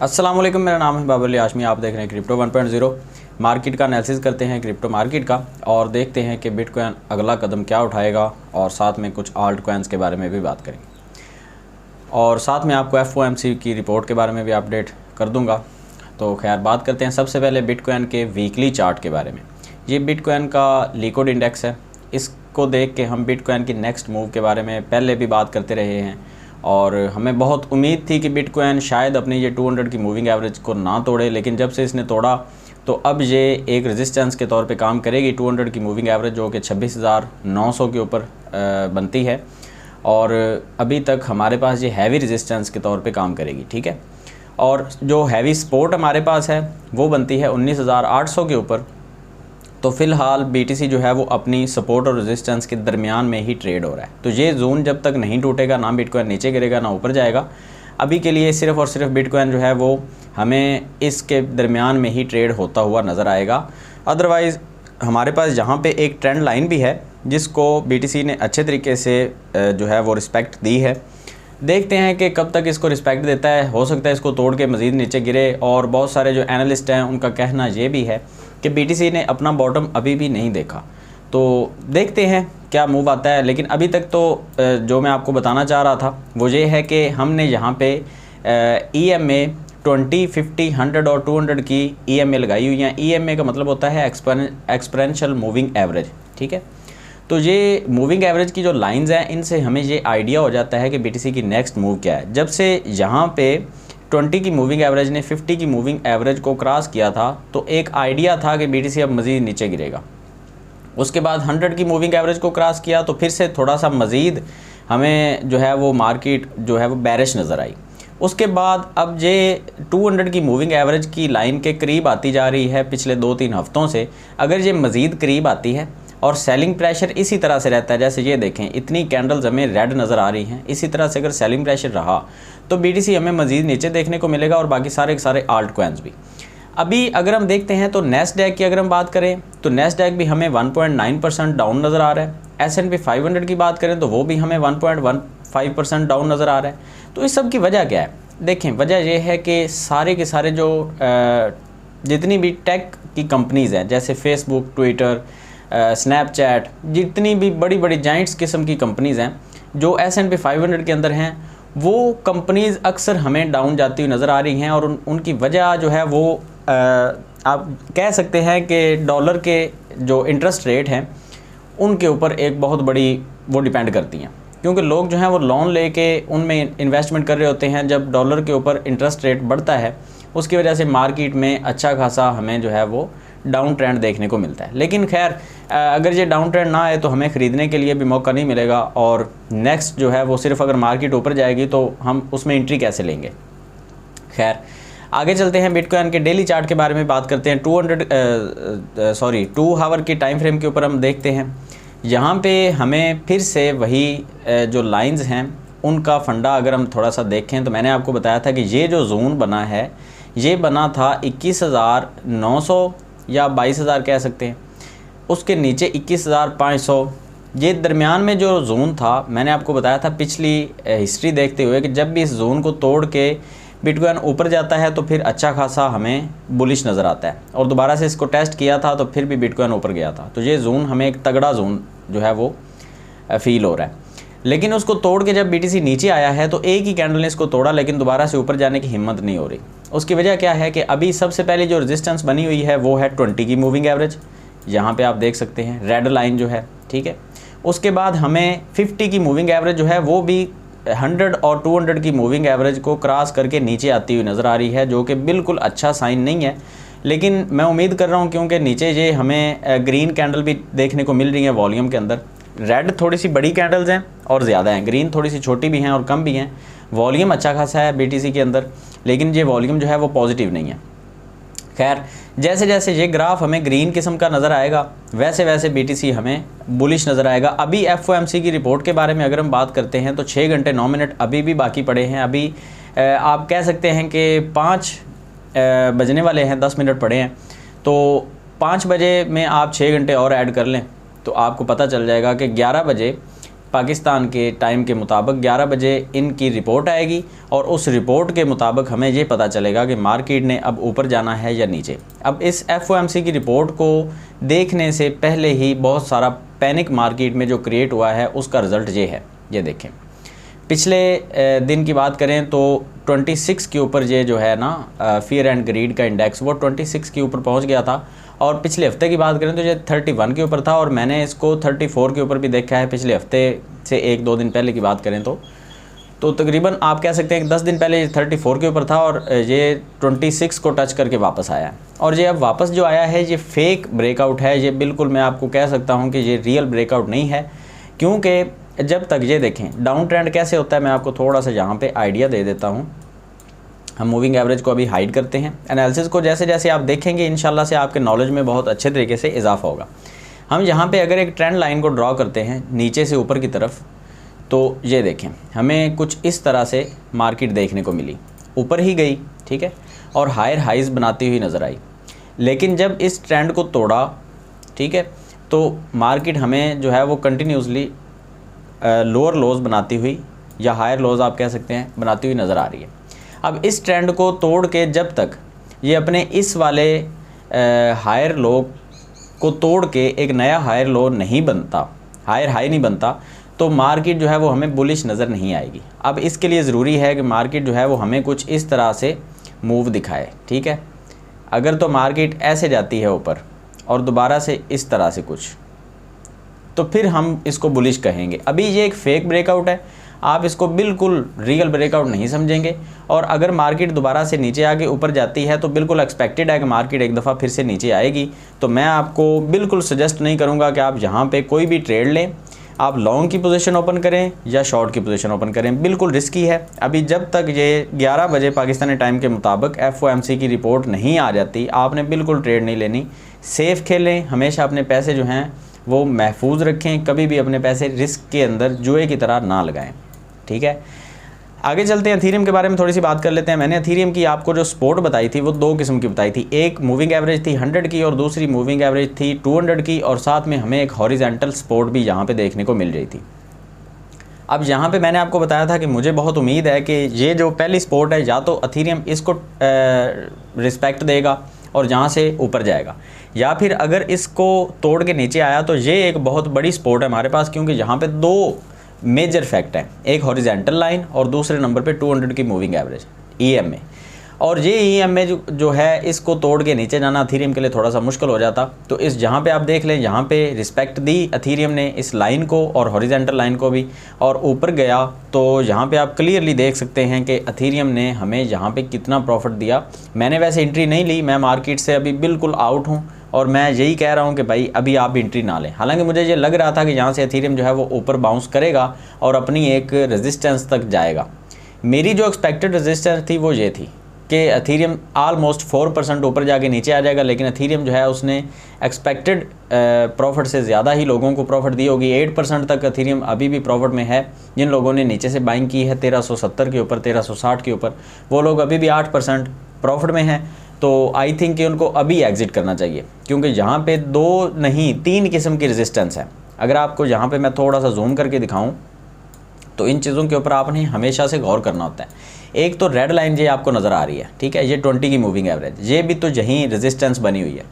अस्सलाम वालेकुम, मेरा नाम है बाबर आशमी। आप देख रहे हैं क्रिप्टो 1.0 मार्केट का एनालिसिस करते हैं क्रिप्टो मार्केट का और देखते हैं कि बिटकॉइन अगला कदम क्या उठाएगा और साथ में कुछ आल्ट कॉइन्स के बारे में भी बात करेंगे और साथ में आपको FOMC की रिपोर्ट के बारे में भी अपडेट कर दूंगा। तो खैर बात करते हैं सबसे पहले बिटकॉइन के वीकली चार्ट के बारे में। ये बिटकॉइन का लिक्विड इंडेक्स है। इसको देख के हम बिटकॉइन की नेक्स्ट मूव के बारे में पहले भी बात करते रहे हैं और हमें बहुत उम्मीद थी कि बिटकॉइन शायद अपनी ये 200 की मूविंग एवरेज को ना तोड़े, लेकिन जब से इसने तोड़ा तो अब ये एक रेजिस्टेंस के तौर पे काम करेगी। 200 की मूविंग एवरेज जो कि 26,900 के ऊपर बनती है और अभी तक हमारे पास ये हैवी रेजिस्टेंस के तौर पे काम करेगी, ठीक है। और जो हैवी सपोर्ट हमारे पास है वो बनती है 19,800 के ऊपर। तो फ़िलहाल BTC जो है वो अपनी सपोर्ट और रेजिस्टेंस के दरमियान में ही ट्रेड हो रहा है। तो ये जोन जब तक नहीं टूटेगा ना बिटकॉइन नीचे गिरेगा ना ऊपर जाएगा। अभी के लिए सिर्फ़ और सिर्फ बिटकॉइन जो है वो हमें इसके दरमियान में ही ट्रेड होता हुआ नज़र आएगा। अदरवाइज़ हमारे पास जहाँ पे एक ट्रेंड लाइन भी है जिसको BTC ने अच्छे तरीके से जो है वो रिस्पेक्ट दी है। देखते हैं कि कब तक इसको रिस्पेक्ट देता है। हो सकता है इसको तोड़ के मज़ीद नीचे गिरे और बहुत सारे जो एनालिस्ट हैं उनका कहना ये भी है कि BTC ने अपना बॉटम अभी भी नहीं देखा। तो देखते हैं क्या मूव आता है। लेकिन अभी तक तो जो मैं आपको बताना चाह रहा था वो ये है कि हमने यहाँ पे EMA 20, 50, 100 और 200 की EMA लगाई हुई हैं। EMA का मतलब होता है एक्सपोनेंशियल मूविंग एवरेज, ठीक है। तो ये मूविंग एवरेज की जो लाइंस हैं इनसे हमें ये आइडिया हो जाता है कि BTC की नेक्स्ट मूव क्या है। जब से यहाँ पे 20 की मूविंग एवरेज ने 50 की मूविंग एवरेज को क्रॉस किया था तो एक आइडिया था कि BTC अब मज़ीद नीचे गिरेगा। उसके बाद 100 की मूविंग एवरेज को क्रॉस किया तो फिर से थोड़ा सा मज़ीद हमें जो है वो मार्केट जो है वो बैरिश नज़र आई। उसके बाद अब ये 200 की मूविंग एवरेज की लाइन के करीब आती जा रही है पिछले 2-3 हफ्तों से। अगर ये मज़ीद करीब आती है और सेलिंग प्रेशर इसी तरह से रहता है, जैसे ये देखें इतनी कैंडल्स हमें रेड नज़र आ रही हैं, इसी तरह से अगर सेलिंग प्रेशर रहा तो BTC हमें मज़ीद नीचे देखने को मिलेगा और बाकी सारे के सारे आल्ट कॉइन्स भी। अभी अगर हम देखते हैं तो NASDAQ की अगर हम बात करें तो NASDAQ भी हमें 1.9% डाउन नज़र आ रहा है। S&P 500 की बात करें तो वो भी हमें 1.15% डाउन नज़र आ रहा है। तो इस सब की वजह क्या है? देखें, वजह यह है कि सारे के सारे जो जितनी भी टेक की कंपनीज़ हैं जैसे फेसबुक, ट्विटर, स्नैपचैट, जितनी भी बड़ी बड़ी जाइंट्स किस्म की कंपनीज़ हैं जो S&P 500 के अंदर हैं, वो कंपनीज़ अक्सर हमें डाउन जाती हुई नज़र आ रही हैं। और उनकी वजह जो है वो आप कह सकते हैं कि डॉलर के जो इंटरेस्ट रेट हैं उनके ऊपर एक बहुत बड़ी वो डिपेंड करती हैं, क्योंकि लोग जो हैं वो लोन लेके उनमें इन्वेस्टमेंट कर रहे होते हैं। जब डॉलर के ऊपर इंटरेस्ट रेट बढ़ता है उसकी वजह से मार्केट में अच्छा खासा हमें जो है वो डाउन ट्रेंड देखने को मिलता है। लेकिन खैर अगर ये डाउन ट्रेंड ना आए तो हमें ख़रीदने के लिए भी मौका नहीं मिलेगा और नेक्स्ट जो है वो सिर्फ अगर मार्केट ऊपर जाएगी तो हम उसमें एंट्री कैसे लेंगे। खैर आगे चलते हैं, बिटकॉइन के डेली चार्ट के बारे में बात करते हैं। 2 आवर की टाइम फ्रेम के ऊपर हम देखते हैं। यहाँ पे हमें फिर से वही जो लाइंस हैं उनका फंडा अगर हम थोड़ा सा देखें तो मैंने आपको बताया था कि ये जो जोन बना है ये बना था 21,900 या 22,000 कह सकते हैं। उसके नीचे 21,500, ये दरमियान में जो जोन था मैंने आपको बताया था पिछली हिस्ट्री देखते हुए कि जब भी इस जोन को तोड़ के बिटकॉइन ऊपर जाता है तो फिर अच्छा खासा हमें बुलिश नज़र आता है। और दोबारा से इसको टेस्ट किया था तो फिर भी बिटकॉइन ऊपर गया था। तो ये जोन हमें एक तगड़ा जोन जो है वो फील हो रहा है। लेकिन उसको तोड़ के जब BTC नीचे आया है तो एक ही कैंडल ने इसको तोड़ा, लेकिन दोबारा से ऊपर जाने की हिम्मत नहीं हो रही। उसकी वजह क्या है कि अभी सबसे पहले जो रेजिस्टेंस बनी हुई है वो है 20 की मूविंग एवरेज। यहाँ पे आप देख सकते हैं रेड लाइन जो है, ठीक है। उसके बाद हमें 50 की मूविंग एवरेज जो है वो भी 100 और 200 की मूविंग एवरेज को क्रॉस करके नीचे आती हुई नज़र आ रही है, जो कि बिल्कुल अच्छा साइन नहीं है। लेकिन मैं उम्मीद कर रहा हूँ क्योंकि नीचे ये हमें ग्रीन कैंडल भी देखने को मिल रही है वॉल्यूम के अंदर। रेड थोड़ी सी बड़ी कैंडल्स हैं और ज़्यादा हैं, ग्रीन थोड़ी सी छोटी भी हैं और कम भी हैं। वॉल्यूम अच्छा खासा है BTC के अंदर, लेकिन ये वॉल्यूम जो है वो पॉजिटिव नहीं है। खैर जैसे जैसे ये ग्राफ हमें ग्रीन किस्म का नज़र आएगा वैसे वैसे BTC हमें बुलिश नज़र आएगा। अभी FOMC की रिपोर्ट के बारे में अगर हम बात करते हैं तो 6 घंटे 9 मिनट अभी भी बाकी पड़े हैं। अभी आप कह सकते हैं कि 5 बजने वाले हैं, 10 मिनट पड़े हैं। तो 5 बजे में आप 6 घंटे और ऐड कर लें तो आपको पता चल जाएगा कि 11 बजे पाकिस्तान के टाइम के मुताबिक 11 बजे इनकी रिपोर्ट आएगी और उस रिपोर्ट के मुताबिक हमें ये पता चलेगा कि मार्केट ने अब ऊपर जाना है या नीचे। अब इस FOMC की रिपोर्ट को देखने से पहले ही बहुत सारा पैनिक मार्केट में जो क्रिएट हुआ है उसका रिज़ल्ट ये है। ये देखें, पिछले दिन की बात करें तो 26 के ऊपर ये जो है ना फियर एंड ग्रीड का इंडेक्स वो 26 के ऊपर पहुंच गया था, और पिछले हफ्ते की बात करें तो ये 31 के ऊपर था, और मैंने इसको 34 के ऊपर भी देखा है पिछले हफ्ते से 1-2 दिन पहले की बात करें तो तकरीबन आप कह सकते हैं कि 10 दिन पहले ये 34 के ऊपर था और ये 26 को टच करके वापस आया। और ये अब वापस जो आया है ये फेक ब्रेकआउट है, ये बिल्कुल मैं आपको कह सकता हूँ कि ये रियल ब्रेकआउट नहीं है, क्योंकि जब तक ये देखें डाउन ट्रेंड कैसे होता है मैं आपको थोड़ा सा यहाँ पे आइडिया दे देता हूँ। हम मूविंग एवरेज को अभी हाइड करते हैं, एनालिसिस को जैसे जैसे आप देखेंगे इंशाल्लाह से आपके नॉलेज में बहुत अच्छे तरीके से इजाफा होगा। हम यहाँ पे अगर एक ट्रेंड लाइन को ड्रॉ करते हैं नीचे से ऊपर की तरफ, तो ये देखें हमें कुछ इस तरह से मार्केट देखने को मिली, ऊपर ही गई, ठीक है, और हायर हाइज़ बनाती हुई नज़र आई। लेकिन जब इस ट्रेंड को तोड़ा, ठीक है, तो मार्केट हमें जो है वो कंटिन्यूसली लोअर लोज बनाती हुई या हायर लोज आप कह सकते हैं बनाती हुई नज़र आ रही है। अब इस ट्रेंड को तोड़ के जब तक ये अपने इस वाले हायर लो को तोड़ के एक नया हायर लो नहीं बनता, हायर हाई नहीं बनता, तो मार्केट जो है वो हमें बुलिश नज़र नहीं आएगी। अब इसके लिए ज़रूरी है कि मार्केट जो है वो हमें कुछ इस तरह से मूव दिखाए, ठीक है। अगर तो मार्केट ऐसे जाती है ऊपर और दोबारा से इस तरह से कुछ, तो फिर हम इसको बुलिश कहेंगे। अभी ये एक फेक ब्रेकआउट है, आप इसको बिल्कुल रियल ब्रेकआउट नहीं समझेंगे। और अगर मार्केट दोबारा से नीचे आके ऊपर जाती है तो बिल्कुल एक्सपेक्टेड है कि मार्केट एक दफ़ा फिर से नीचे आएगी। तो मैं आपको बिल्कुल सजेस्ट नहीं करूँगा कि आप यहाँ पे कोई भी ट्रेड लें, आप लॉन्ग की पोजीशन ओपन करें या शॉर्ट की पोजीशन ओपन करें, बिल्कुल रिस्की है। अभी जब तक ये 11 बजे पाकिस्तानी टाइम के मुताबिक FOMC की रिपोर्ट नहीं आ जाती, आपने बिल्कुल ट्रेड नहीं लेनी। सेफ़ खेलें, हमेशा अपने पैसे जो हैं वो महफूज रखें, कभी भी अपने पैसे रिस्क के अंदर जुए की तरह ना लगाएं, ठीक है। आगे चलते हैं, एथेरियम के बारे में थोड़ी सी बात कर लेते हैं। मैंने एथेरियम की आपको जो सपोर्ट बताई थी वो 2 किस्म की बताई थी, एक मूविंग एवरेज थी 100 की और दूसरी मूविंग एवरेज थी 200 की, और साथ में हमें एक हॉरिजॉन्टल सपोर्ट भी यहाँ पे देखने को मिल रही थी। अब यहाँ पे मैंने आपको बताया था कि मुझे बहुत उम्मीद है कि ये जो पहली सपोर्ट है या तो एथेरियम इसको रिस्पेक्ट देगा और यहाँ से ऊपर जाएगा, या फिर अगर इसको तोड़ के नीचे आया तो ये एक बहुत बड़ी सपोर्ट है हमारे पास, क्योंकि यहाँ पे 2 मेजर फैक्ट हैं, एक हॉरिजॉन्टल लाइन और दूसरे नंबर पे 200 की मूविंग एवरेज EMA। और ये EMA जो है इसको तोड़ के नीचे जाना एथेरियम के लिए थोड़ा सा मुश्किल हो जाता। तो इस जहाँ पे आप देख लें, यहाँ पे रिस्पेक्ट दी एथेरियम ने इस लाइन को और हॉरिजॉन्टल लाइन को भी, और ऊपर गया तो यहाँ पे आप क्लियरली देख सकते हैं कि एथेरियम ने हमें यहाँ पे कितना प्रॉफिट दिया। मैंने वैसे एंट्री नहीं ली, मैं मार्केट से अभी बिल्कुल आउट हूँ और मैं यही कह रहा हूँ कि भाई अभी आप एंट्री ना लें। हालांकि मुझे ये लग रहा था कि यहाँ से एथेरियम जो है वो ऊपर बाउंस करेगा और अपनी एक रेजिस्टेंस तक जाएगा। मेरी जो एक्सपेक्टेड रेजिस्टेंस थी वो ये थी कि एथेरियम ऑलमोस्ट 4% ऊपर जाके नीचे आ जाएगा, लेकिन एथेरियम जो है उसने एक्सपेक्टेड प्रॉफिट से ज़्यादा ही लोगों को प्रॉफिट दी होगी। 8% तक एथेरियम अभी भी प्रॉफिट में है। जिन लोगों ने नीचे से बाइंग की है 1370 के ऊपर, 1360 के ऊपर, वो लोग अभी भी 8% प्रॉफिट में हैं। तो आई थिंक कि उनको अभी एग्जिट करना चाहिए, क्योंकि यहाँ पे 2 नहीं 3 किस्म की रेजिस्टेंस है। अगर आपको यहाँ पे मैं थोड़ा सा जूम करके दिखाऊं तो इन चीज़ों के ऊपर आपने हमेशा से गौर करना होता है। एक तो रेड लाइन ये आपको नज़र आ रही है, ठीक है, ये 20 की मूविंग एवरेज, ये भी तो यहीं रेजिस्टेंस बनी हुई है।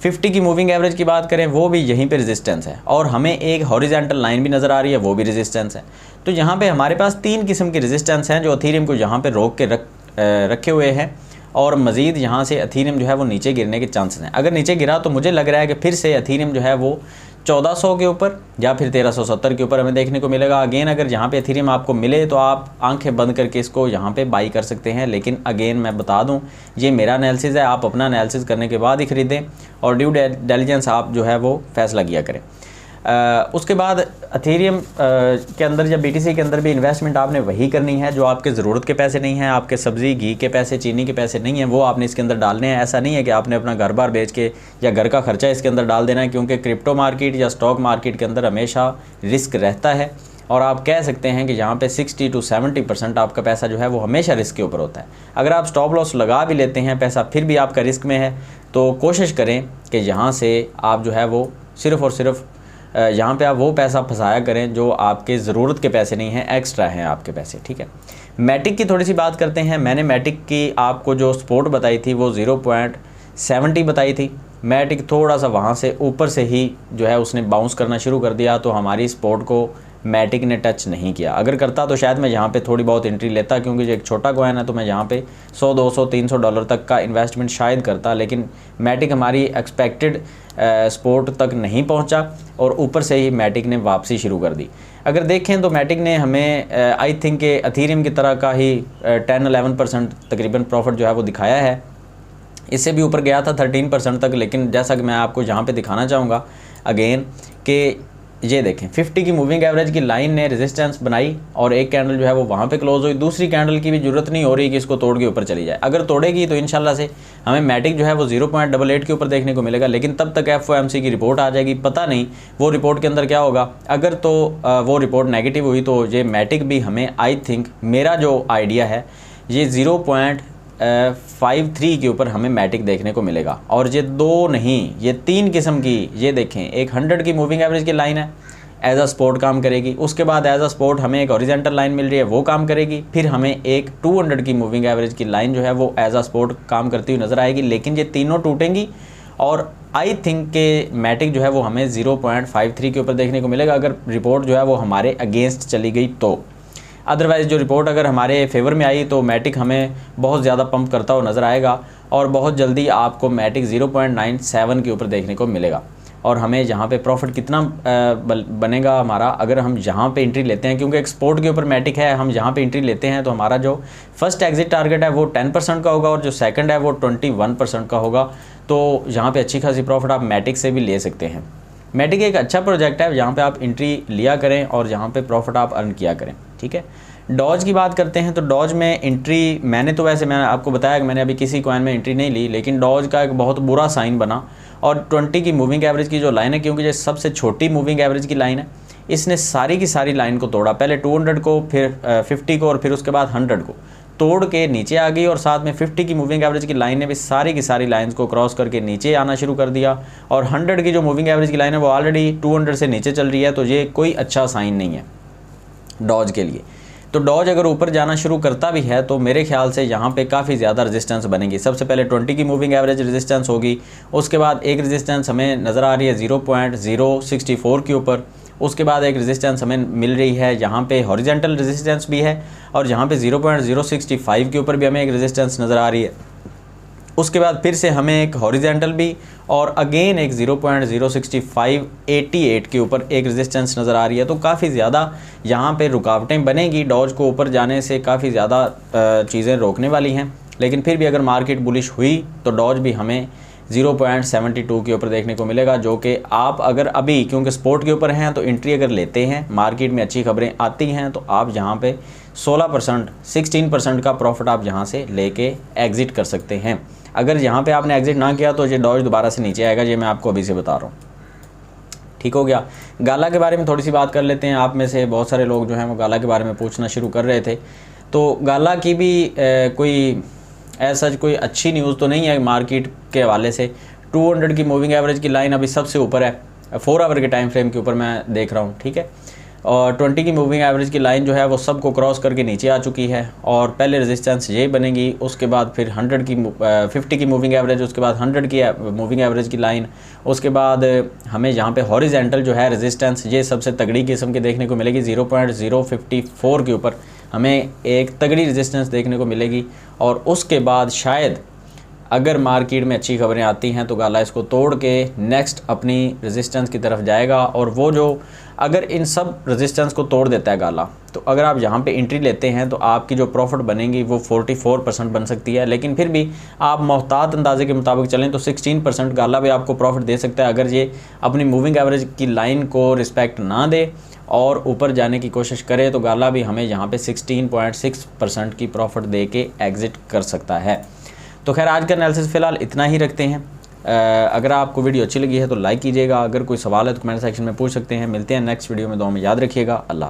50 की मूविंग एवरेज की बात करें वो भी यहीं पे रेजिस्टेंस है, और हमें एक हॉरिजॉन्टल लाइन भी नज़र आ रही है, वो भी रेजिस्टेंस है। तो यहाँ पे हमारे पास 3 किस्म की रेजिस्टेंस हैं जो एथेरियम को यहाँ पे रोक के रखे हुए हैं, और मज़ीद यहाँ से एथेरियम जो है वो नीचे गिरने के चांसेस हैं। अगर नीचे गिरा तो मुझे लग रहा है कि फिर से एथेरियम जो है वो 1400 के ऊपर या फिर 1370 के ऊपर हमें देखने को मिलेगा। अगेन अगर यहाँ पे एथेरियम आपको मिले तो आप आंखें बंद करके इसको यहाँ पे बाई कर सकते हैं। लेकिन अगेन मैं बता दूँ, ये मेरा एनालिसिस है, आप अपना एनालिसिस करने के बाद ही ख़रीदें और ड्यू डिलिजेंस आप जो है वो फैसला किया करें। उसके बाद एथेरियम के अंदर या BTC के अंदर भी इन्वेस्टमेंट आपने वही करनी है जो आपके ज़रूरत के पैसे नहीं हैं, आपके सब्ज़ी घी के पैसे, चीनी के पैसे नहीं हैं, वो आपने इसके अंदर डालने हैं। ऐसा नहीं है कि आपने अपना घर बार बेच के या घर का खर्चा इसके अंदर डाल देना है, क्योंकि क्रिप्टो मार्केट या स्टॉक मार्केट के अंदर हमेशा रिस्क रहता है। और आप कह सकते हैं कि यहाँ पे 60 to 70% आपका पैसा जो है वो हमेशा रिस्क के ऊपर होता है। अगर आप स्टॉप लॉस लगा भी लेते हैं, पैसा फिर भी आपका रिस्क में है, तो कोशिश करें कि यहाँ से आप जो है वो सिर्फ़ और सिर्फ यहाँ पे आप वो पैसा फंसाया करें जो आपके ज़रूरत के पैसे नहीं हैं, एक्स्ट्रा हैं आपके पैसे, ठीक है। मैटिक की थोड़ी सी बात करते हैं। मैंने मैटिक की आपको जो सपोर्ट बताई थी वो 0.70 बताई थी। मैटिक थोड़ा सा वहाँ से ऊपर से ही जो है उसने बाउंस करना शुरू कर दिया, तो हमारी सपोर्ट को मैटिक ने टच नहीं किया। अगर करता तो शायद मैं यहाँ पे थोड़ी बहुत एंट्री लेता, क्योंकि जो एक छोटा कॉइन है तो मैं यहाँ पे 100, 200, 300 डॉलर तक का इन्वेस्टमेंट शायद करता, लेकिन मैटिक हमारी एक्सपेक्टेड सपोर्ट तक नहीं पहुँचा और ऊपर से ही मैटिक ने वापसी शुरू कर दी। अगर देखें तो मैटिक ने हमें आई थिंक के अथीरियम की तरह का ही 10-11% तकरीबन प्रॉफिट जो है वो दिखाया है। इससे भी ऊपर गया था 13% तक, लेकिन जैसा कि मैं आपको यहाँ पे दिखाना चाहूँगा अगेन कि ये देखें 50 की मूविंग एवरेज की लाइन ने रेजिस्टेंस बनाई और एक कैंडल जो है वो वहाँ पे क्लोज हुई। दूसरी कैंडल की भी जरूरत नहीं हो रही कि इसको तोड़ के ऊपर चली जाए। अगर तोड़ेगी तो इंशाल्लाह से हमें मैटिक जो है वो 0.88 के ऊपर देखने को मिलेगा, लेकिन तब तक FOMC की रिपोर्ट आ जाएगी। पता नहीं वो रिपोर्ट के अंदर क्या होगा। अगर तो वो रिपोर्ट नेगेटिव हुई तो ये मैटिक भी हमें आई थिंक, मेरा जो आइडिया है, ये 0.53 के ऊपर हमें मैटिक देखने को मिलेगा। और ये 2 नहीं, ये 3 किस्म की, ये देखें एक 100 की मूविंग एवरेज की लाइन है, एज अ सपोर्ट काम करेगी। उसके बाद एज अ सपोर्ट हमें एक हॉरिजॉन्टल लाइन मिल रही है, वो काम करेगी। फिर हमें एक 200 की मूविंग एवरेज की लाइन जो है वो एज अ सपोर्ट काम करती हुई नज़र आएगी, लेकिन ये तीनों टूटेंगी और आई थिंक के मैटिक जो है वो हमें 0.53 के ऊपर देखने को मिलेगा, अगर रिपोर्ट जो है वो हमारे अगेंस्ट चली गई तो। अदरवाइज़ जो रिपोर्ट अगर हमारे फेवर में आई तो मैटिक हमें बहुत ज़्यादा पंप करता हुआ नज़र आएगा और बहुत जल्दी आपको मैटिक 0.97 के ऊपर देखने को मिलेगा। और हमें यहाँ पे प्रॉफिट कितना बनेगा हमारा, अगर हम यहाँ पे एंट्री लेते हैं, क्योंकि एक्सपोर्ट के ऊपर मैटिक है, हम यहाँ पे एंट्री लेते हैं तो हमारा जो फर्स्ट एग्जिट टारगेट है वो 10% का होगा और जो सेकंड है वो 21% का होगा। तो यहाँ पे अच्छी खासी प्रॉफिट आप मैटिक से भी ले सकते हैं। मैटिक एक अच्छा प्रोजेक्ट है, यहाँ पे आप एंट्री लिया करें और यहाँ पे प्रॉफिट आप अर्न किया करें, ठीक है। डॉज की बात करते हैं तो डॉज में एंट्री मैंने आपको बताया कि मैंने अभी किसी कॉइन में एंट्री नहीं ली, लेकिन डॉज का एक बहुत बुरा साइन बना और 20 की मूविंग एवरेज की जो लाइन है, क्योंकि ये सबसे छोटी मूविंग एवरेज की लाइन है, इसने सारी की सारी लाइन को तोड़ा। पहले 200 को, फिर 50 को और फिर उसके बाद 100 को तोड़ के नीचे आ गई और साथ में 50 की मूविंग एवरेज की लाइन ने भी सारी की सारी लाइंस को क्रॉस करके नीचे आना शुरू कर दिया। और 100 की जो मूविंग एवरेज की लाइन है वो ऑलरेडी 200 से नीचे चल रही है, तो ये कोई अच्छा साइन नहीं है डॉज के लिए। तो डॉज अगर ऊपर जाना शुरू करता भी है तो मेरे ख्याल से यहाँ पे काफ़ी ज़्यादा रेजिस्टेंस बनेगी। सबसे पहले 20 की मूविंग एवरेज रेजिस्टेंस होगी, उसके बाद एक रेजिस्टेंस हमें नज़र आ रही है 0.064 के ऊपर, उसके बाद एक रेजिस्टेंस हमें मिल रही है यहाँ पे हॉरिजॉन्टल रेजिस्टेंस भी है और यहाँ पे 0.065 के ऊपर भी हमें एक रेजिस्टेंस नज़र आ रही है। उसके बाद फिर से हमें एक हॉरिजॉन्टल भी और अगेन एक 0.06588 के ऊपर एक रेजिस्टेंस नज़र आ रही है। तो काफ़ी ज़्यादा यहाँ पे रुकावटें बनेगी, डॉज को ऊपर जाने से काफ़ी ज़्यादा चीज़ें रोकने वाली हैं। लेकिन फिर भी अगर मार्केट बुलिश हुई तो डॉज भी हमें 0.72 के ऊपर देखने को मिलेगा, जो कि आप अगर अभी क्योंकि स्पोर्ट के ऊपर हैं तो एंट्री अगर लेते हैं, मार्केट में अच्छी खबरें आती हैं तो आप यहाँ पे 16% का प्रॉफिट आप यहाँ से लेके एग्ज़िट कर सकते हैं। अगर यहाँ पे आपने एग्ज़िट ना किया तो ये डॉज दोबारा से नीचे आएगा, ये मैं आपको अभी से बता रहा हूँ। ठीक हो गया। गाला के बारे में थोड़ी सी बात कर लेते हैं। आप में से बहुत सारे लोग जो हैं वो गाला के बारे में पूछना शुरू कर रहे थे, तो गाला की भी कोई ऐसा कोई अच्छी न्यूज़ तो नहीं है मार्केट के हवाले से। 200 की मूविंग एवरेज की लाइन अभी सबसे ऊपर है, 4 आवर के टाइम फ्रेम के ऊपर मैं देख रहा हूँ, ठीक है। और 20 की मूविंग एवरेज की लाइन जो है वो सबको क्रॉस करके नीचे आ चुकी है और पहले रेजिस्टेंस ये बनेगी, उसके बाद फिर 50 की मूविंग एवरेज, उसके बाद 100 की मूविंग एवरेज की लाइन, उसके बाद हमें यहाँ पे हॉरिजॉन्टल जो है रेजिस्टेंस ये सबसे तगड़ी किस्म की देखने को मिलेगी। 0.054 के ऊपर हमें एक तगड़ी रेजिस्टेंस देखने को मिलेगी और उसके बाद शायद अगर मार्केट में अच्छी खबरें आती हैं तो गाला इसको तोड़ के नेक्स्ट अपनी रेजिस्टेंस की तरफ जाएगा। और वो जो अगर इन सब रेजिस्टेंस को तोड़ देता है गाला, तो अगर आप यहाँ पे एंट्री लेते हैं तो आपकी जो प्रॉफिट बनेगी वो 44% बन सकती है। लेकिन फिर भी आप मोहतात अंदाजे के मुताबिक चलें तो 16% गाला भी आपको प्रॉफिट दे सकता है, अगर ये अपनी मूविंग एवरेज की लाइन को रिस्पेक्ट ना दे और ऊपर जाने की कोशिश करे तो गाला भी हमें यहाँ पे 16.6% की प्रॉफिट दे के एग्ज़िट कर सकता है। तो खैर आज का एनालिसिस फ़िलहाल इतना ही रखते हैं। अगर आपको वीडियो अच्छी लगी है तो लाइक कीजिएगा, अगर कोई सवाल है तो कमेंट सेक्शन में पूछ सकते हैं। मिलते हैं नेक्स्ट वीडियो में, दुआ में याद रखिएगा। अल्लाह हाफ़िज़।